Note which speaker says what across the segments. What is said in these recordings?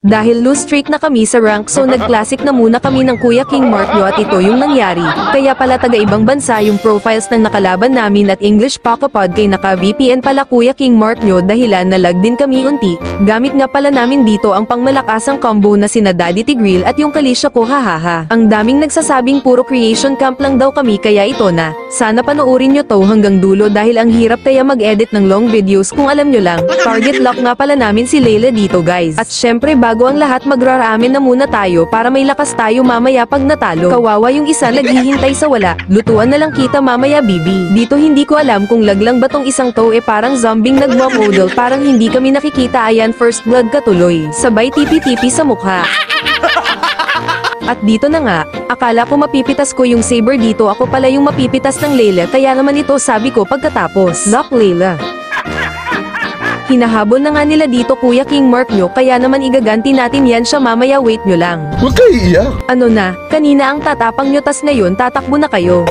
Speaker 1: Dahil lose streak na kami sa rank so nag-classic na muna kami ng Kuya King Mark nyo at ito yung nangyari. Kaya pala taga-ibang bansa yung profiles ng nakalaban namin at English Pakapod kay naka-VPN pala Kuya King Mark nyo dahilan na lag din kami unti. Gamit nga pala namin dito ang pangmalakasang combo na sina Daddy Tigril at yung Kalisha ko hahaha. Ang daming nagsasabing puro creation camp lang daw kami kaya ito na. Sana panoorin nyo to hanggang dulo dahil ang hirap kaya mag-edit ng long videos kung alam nyo lang. Target lock nga pala namin si Layla dito guys. At syempre bago ang lahat magraramen na muna tayo para may lakas tayo mamaya pag natalo. Kawawa yung isa naghihintay sa wala. Lutuan na lang kita mamaya bibi. Dito hindi ko alam kung laglang ba tong isang to parang zombing nagmamodel parang hindi kami nakikita ayan first blood katuloy. Sabay tipi-tipi sa mukha. At dito na nga, akala ko mapipitas ko yung saber dito ako pala yung mapipitas ng Layla kaya naman ito sabi ko pagkatapos. Lock Layla. Hinahabol na nga nila dito Kuya King Mark nyo kaya naman igaganti natin yan siya mamaya wait nyo lang.
Speaker 2: Huwag kayo iiyak.
Speaker 1: Ano na, kanina ang tatapang nyo tas ngayon tatakbo na kayo.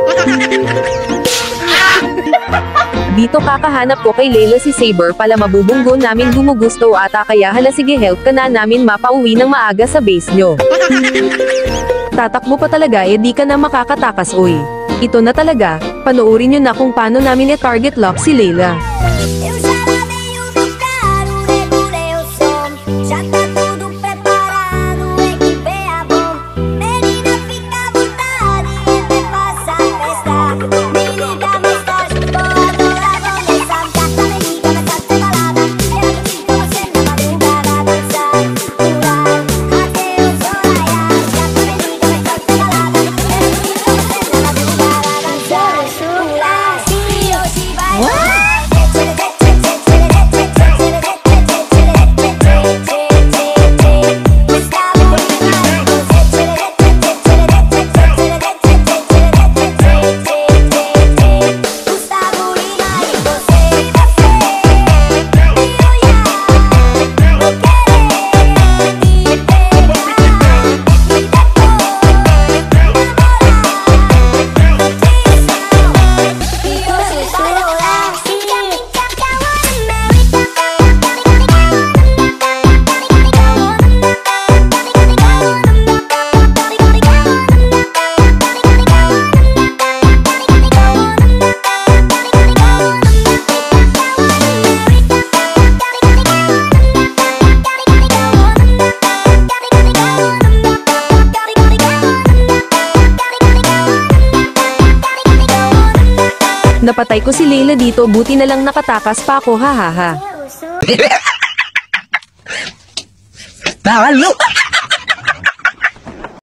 Speaker 1: Dito kakahanap ko kay Layla si Saber pala mabubunggo namin gumugusto ata kaya hala sige help ka na namin mapauwi ng maaga sa base nyo. Tatakbo pa talaga di ka na makakatakas uy. Ito na talaga, panoorin nyo na kung paano namin target lock si Layla. Napatay ko si Layla dito buti na lang nakatakas pa ako hahaha.
Speaker 2: Talo!